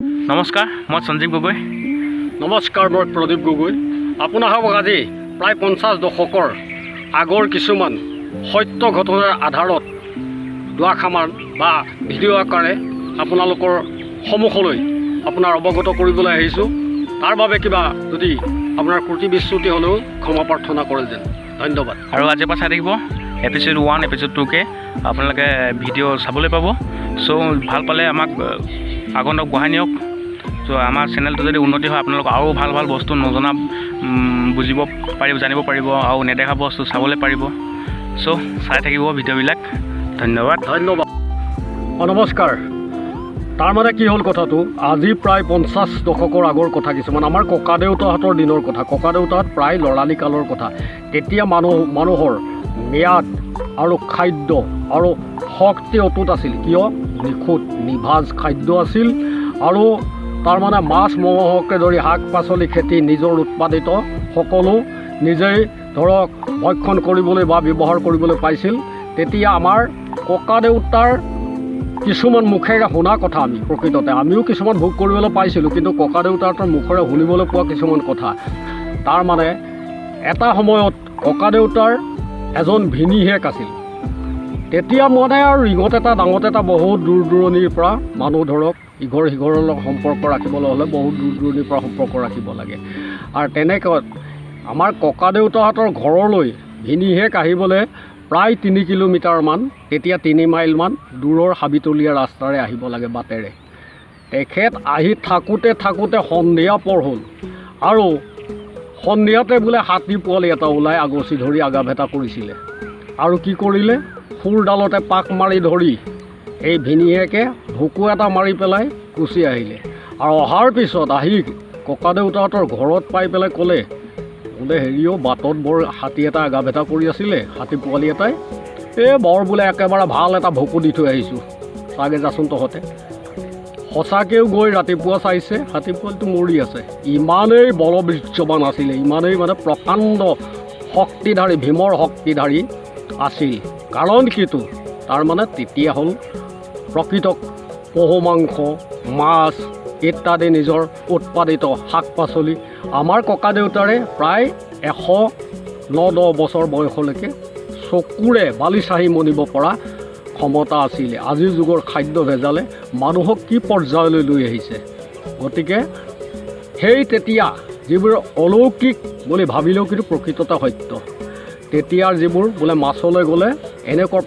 নমস্কাৰ, মই সঞ্জীৱ গগৈ। নমস্কাৰ, মই প্ৰদীপ গগৈ। আপোনালোকক আজি প্ৰায় 50 দশকৰ আগৰ কিছুমান সত্য ঘটনাৰ আধাৰত দুআষাৰমান বা ভিডিঅ' আকাৰে আপোনালোকৰ সন্মুখলৈ আপোনাৰ অৱগত কৰিবলৈ আহিছোঁ। তাৰ বাবে কিবা যদি আপোনাৰ ত্ৰুটি বিচ্যুতি হ'লেও ক্ষমা প্ৰাৰ্থনা কৰে যেন। ধন্যবাদ। আৰু আজিৰ পৰা চাই থাকিব এপিছ'ড 1 এপিছ'ড 2কে আপোনালোকে ভিডিঅ' চাবলৈ পাব। চ' ভাল পালে আমাক আগন্তক বঢ়াই নিয়ক। চ' আমাৰ চেনেলটো যদি উন্নতি হয় আপোনালোক আৰু ভাল ভাল বস্তু নজনা বুজিব পাৰিব, জানিব পাৰিব, আৰু নেদেখা বস্তু চাবলৈ পাৰিব। চ' চাই থাকিব ভিডিঅ'বিলাক। ধন্যবাদ। নমস্কাৰ। তাৰমানে কি হ'ল কথাটো, আজি প্ৰায় 50 দশকৰ আগৰ কথা কিছুমান, আমাৰ ককাদেউতাহঁতৰ দিনৰ কথা। ককাদেউতাহঁত প্ৰায় ল'ৰালি কালৰ কথা। তেতিয়া মানুহৰ ম্যাদ আৰু খাদ্য আৰু শক্তি অটুট আছিল। কিয়? নিখুঁত নিভাজ খাদ্য আছিল। আৰু তাৰমানে মাছ মঙহকে ধৰি শাক পাচলি খেতি নিজৰ উৎপাদিত সকলো নিজেই ধৰক ভক্ষণ কৰিবলৈ বা ব্যৱহাৰ কৰিবলৈ পাইছিল। তেতিয়া আমাৰ ককাদেউতাৰ কিছুমান মুখেৰে শুনা কথা, আমি প্ৰকৃততে আমিও কিছুমান ভোগ কৰিবলৈ পাইছিলোঁ, কিন্তু ককাদেউতাহঁতৰ মুখেৰে শুনিবলৈ পোৱা কিছুমান কথা। তাৰমানে এটা সময়ত ককাদেউতাৰ এজন ভিনীহেক আছিল। তেতিয়া মানে আৰু ৰিঙত এটা ডাঙত এটা বহুত দূৰ দূৰণিৰ পৰা মানুহ ধৰক ইঘৰ সিঘৰৰ লগত সম্পৰ্ক ৰাখিবলৈ হ'লে বহুত দূৰ দূৰণিৰ পৰা সম্পৰ্ক ৰাখিব লাগে। আৰু তেনেকৈ আমাৰ ককাদেউতাহঁতৰ ঘৰলৈ ভিনীহেক আহিবলৈ প্ৰায় 3 কিলোমিটাৰমান, তেতিয়া 3 মাইলমান দূৰৰ হাবিতলীয়া ৰাস্তাৰে আহিব লাগে বাটেৰে। তেখেত আহি থাকোঁতে সন্ধিয়া পৰ হ'ল, আৰু সন্ধিয়াতে বোলে হাতী পোৱালি এটা ওলাই আগচি ধৰি আগাভেটা কৰিছিলে। আৰু কি কৰিলে? ফুৰডালতে পাক মাৰি ধৰি এই ভিনীহেকে ঢুকু এটা মাৰি পেলাই গুচি আহিলে। আৰু অহাৰ পিছত আহি ককাদেউতাহঁতৰ ঘৰত পাই পেলাই ক'লে, বোলে হেৰিও বাটত বৰ হাতী এটা আগাভেটা কৰি আছিলে, হাতী পোৱালি এটাই, বৰ বোলে একেবাৰে ভাল এটা ভকু দি থৈ আহিছোঁ, চাগে যাচোন তহঁতে। সঁচাকৈও গৈ ৰাতিপুৱা চাইছে হাতী পোৱালিটো মৰি আছে। ইমানেই বলবীৰ্যৱান আছিলে, ইমানেই মানে প্ৰকাণ্ড শক্তিধাৰী, ভীমৰ শক্তিধাৰী আছিল। কাৰণ কিটো? তাৰমানে তেতিয়া হ'ল প্ৰকৃত পহু মাংস, মাছ ইত্যাদি নিজৰ উৎপাদিত শাক পাচলি। আমাৰ ককাদেউতাৰে প্ৰায় 109-10 বছৰ বয়সলৈকে চকুৰে বালি চাহি মনিব পৰা ক্ষমতা আছিলে। আজিৰ যুগৰ খাদ্য ভেজালে মানুহক কি পৰ্যায়লৈ লৈ আহিছে। গতিকে সেই তেতিয়া যিবোৰ অলৌকিক বুলি ভাবিলেও কিন্তু প্ৰকৃততে সত্য। তেতিয়াৰ যিবোৰ বোলে মাছলৈ গ'লে এনেকুৱা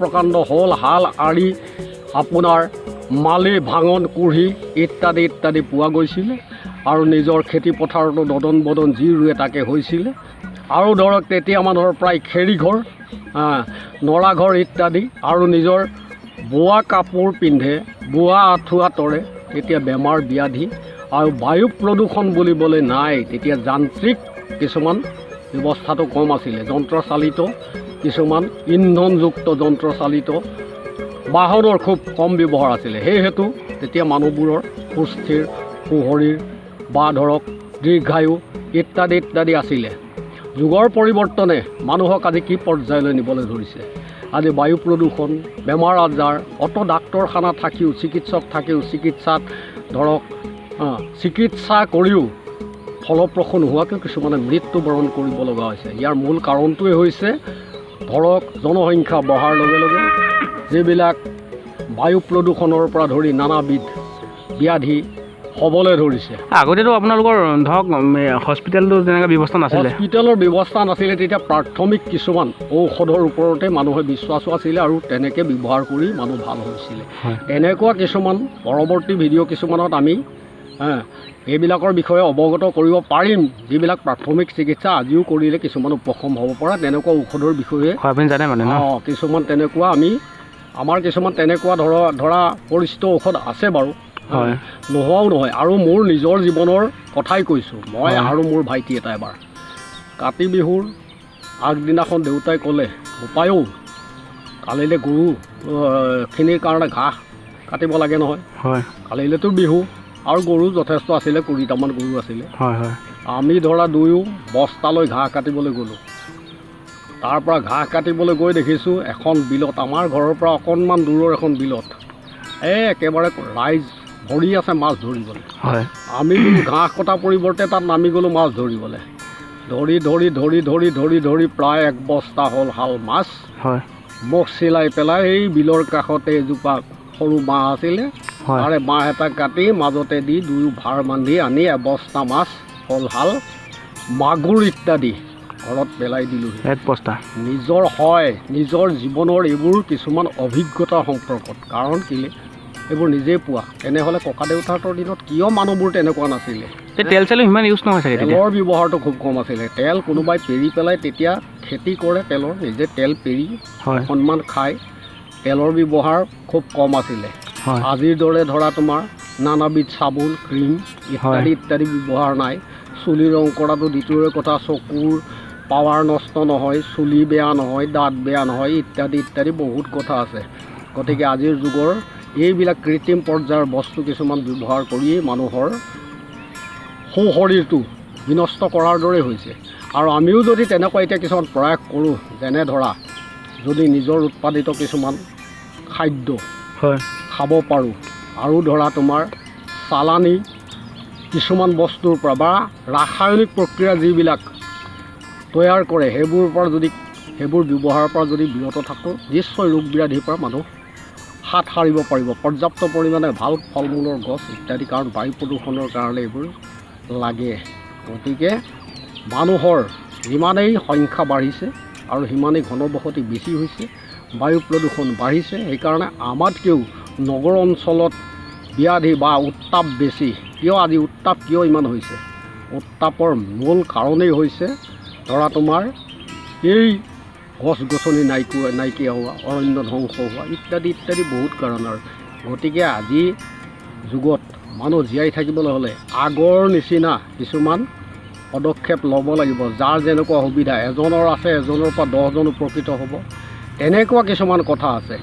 প্ৰকাণ্ড শ'ল, হাল, আৰি, আপোনাৰ মালি, ভাঙন, কুঢ়ি ইত্যাদি পোৱা গৈছিলে। আৰু নিজৰ খেতি পথাৰতো দদন বদন যি ৰুৱে তাকে হৈছিলে। আৰু ধৰক তেতিয়া মানুহৰ প্ৰায় খেৰীঘৰ, নৰাঘৰ ইত্যাদি, আৰু নিজৰ বোৱা কাপোৰ পিন্ধে, বোৱা আঁঠুৱা তৰে। তেতিয়া বেমাৰ ব্যাধি আৰু বায়ু প্ৰদূষণ বুলিবলৈ নাই। তেতিয়া যান্ত্ৰিক কিছুমান ব্যৱস্থাটো কম আছিলে, যন্ত্ৰচালিত কিছুমান ইন্ধনযুক্ত যন্ত্ৰচালিত বাহনৰ খুব কম ব্যৱহাৰ আছিলে। সেইহেতু তেতিয়া মানুহবোৰৰ সুস্থিৰ, সুশৰীৰ বা ধৰক দীৰ্ঘায়ু ইত্যাদি আছিলে। যুগৰ পৰিৱৰ্তনে মানুহক আজি কি পৰ্যায়লৈ নিবলৈ ধৰিছে। আজি বায়ু প্ৰদূষণ, বেমাৰ আজাৰ, অত ডাক্তৰখানা থাকিও, চিকিৎসক থাকিও, চিকিৎসাত ধৰক চিকিৎসা কৰিও ফলপ্ৰসূ নোহোৱাকৈ কিছুমানে মৃত্যুবৰণ কৰিব লগা হৈছে। ইয়াৰ মূল কাৰণটোৱে হৈছে ধৰক জনসংখ্যা বঢ়াৰ লগে লগে যিবিলাক বায়ু প্ৰদূষণৰ পৰা ধৰি নানাবিধ ব্যাধি হ'বলৈ ধৰিছে। আগতেতো আপোনালোকৰ ধৰক হস্পিটেলটো তেনেকৈ ব্যৱস্থা নাছিলে। হস্পিটেলৰ ব্যৱস্থা নাছিলে। তেতিয়া প্ৰাথমিক কিছুমান ঔষধৰ ওপৰতে মানুহে বিশ্বাসো আছিলে, আৰু তেনেকৈ ব্যৱহাৰ কৰি মানুহ ভাল হৈছিলে। তেনেকুৱা কিছুমান পৰৱৰ্তী ভিডিঅ' কিছুমানত আমি এইবিলাকৰ বিষয়ে অৱগত কৰিব পাৰিম। যিবিলাক প্ৰাথমিক চিকিৎসা আজিও কৰিলে কিছুমান উপশম হ'ব পৰা তেনেকুৱা ঔষধৰ বিষয়ে জানে মানে কিছুমান তেনেকুৱা আমাৰ কিছুমান তেনেকুৱা ধৰা পৰিচিত ঔষধ আছে বাৰু, নোহোৱাও নহয়। আৰু মোৰ নিজৰ জীৱনৰ কথাই কৈছোঁ। মই আৰু মোৰ ভাইটি এটা এবাৰ কাতি বিহুৰ আগদিনাখন দেউতাই ক'লে, বোপাইও কালিলৈ গৰুখিনিৰ কাৰণে ঘাঁহ কাটিব লাগে নহয়, কালিলৈতো বিহু, আৰু গৰু যথেষ্ট আছিলে, 20টামান গৰু আছিলে। আমি ধৰা দুয়ো বস্তালৈ ঘাঁহ কাটিবলৈ গ'লোঁ। তাৰ পৰা ঘাঁহ কাটিবলৈ গৈ দেখিছোঁ এখন বিলত, আমাৰ ঘৰৰ পৰা অকণমান দূৰৰ এখন বিলত একেবাৰে ৰাইজ ভৰি আছে মাছ ধৰিবলৈ। হয় আমি কিন্তু ঘাঁহ কটাৰ পৰিৱৰ্তে তাত নামি গ'লোঁ মাছ ধৰিবলৈ। ধৰি ধৰি ধৰি ধৰি ধৰি ধৰি প্ৰায় 1 বস্তা হ'ল শাল মাছ। হয় মুখ চিলাই পেলাই এই বিলৰ কাষতে এজোপা সৰু বাঁহ আছিলে, হয় তাৰে বাঁহ এটা কাটি মাজতে দি দুয়ো ভাৰ বান্ধি আনি 1 বস্তা মাছ, শ'ল শাল, মাগুৰ ইত্যাদি ঘৰত পেলাই দিলোঁহি। 1 বস্তা নিজৰ জীৱনৰ এইবোৰ কিছুমান অভিজ্ঞতাৰ সম্পৰ্কত। কাৰণ কেলৈ এইবোৰ নিজেই পোৱা। তেনেহ'লে ককা দেউতাহঁতৰ দিনত কিয় মানুহবোৰ তেনেকুৱা নাছিলে? তেল চেলো সিমান ইউজ নহয় চাগে তেতিয়া। তেলৰ ব্যৱহাৰটো খুব কম আছিলে। তেল কোনোবাই পেৰি পেলাই তেতিয়া খেতি কৰে তেলৰ, নিজে তেল পেৰি অকণমান খায়। তেলৰ ব্যৱহাৰ খুব কম আছিলে। আজিৰ দৰে ধৰা তোমাৰ নানাবিধ চাবোন, ক্ৰীম ইত্যাদি ইত্যাদি ব্যৱহাৰ নাই। চুলি ৰং কৰাটো দ্বিতীয়ৰে কথা, চকুৰ পাৱাৰ নষ্ট নহয়, চুলি বেয়া নহয়, দাঁত বেয়া নহয় ইত্যাদি ইত্যাদি বহুত কথা আছে। গতিকে আজিৰ যুগৰ এইবিলাক কৃত্ৰিম পৰ্যায়ৰ বস্তু কিছুমান ব্যৱহাৰ কৰিয়েই মানুহৰ শৰীৰটো বিনষ্ট কৰাৰ দৰে হৈছে। আৰু আমিও যদি তেনেকুৱা এতিয়া কিছুমান প্ৰয়াস কৰোঁ, যেনে ধৰা যদি নিজৰ উৎপাদিত কিছুমান খাদ্য খাব পাৰোঁ, আৰু ধৰা তোমাৰ চালানী কিছুমান বস্তুৰ পৰা বা ৰাসায়নিক প্ৰক্ৰিয়া যিবিলাক তৈয়াৰ কৰে সেইবোৰ ব্যৱহাৰৰ পৰা যদি বিৰত থাকোঁ, নিশ্চয় ৰোগ ব্যাধিৰ পৰা মানুহ হাত সাৰিব পাৰিব। পৰ্যাপ্ত পৰিমাণে ভাল ফল মূলৰ গছ ইত্যাদি, কাৰণ বায়ু প্ৰদূষণৰ কাৰণে এইবোৰ লাগে। গতিকে মানুহৰ যিমানেই সংখ্যা বাঢ়িছে আৰু সিমানেই ঘনবসতি বেছি হৈছে, বায়ু প্ৰদূষণ বাঢ়িছে। সেইকাৰণে আমাতকৈও নগৰ অঞ্চলত ব্যাধি বা উত্তাপ বেছি। আজি উত্তাপ কিয় ইমান হৈছে? উত্তাপৰ মূল কাৰণেই হৈছে ধৰা তোমাৰ এই গছ গছনি নাইকিয়া হোৱা, অৰণ্য ধ্বংস হোৱা ইত্যাদি ইত্যাদি বহুত কাৰণ। আৰু গতিকে আজি যুগত মানুহ জীয়াই থাকিবলৈ হ'লে আগৰ নিচিনা কিছুমান পদক্ষেপ ল'ব লাগিব। যাৰ যেনেকুৱা সুবিধা, এজনৰ আছে এজনৰ পৰা 10জন উপকৃত হ'ব, তেনেকুৱা কিছুমান কথা আছে।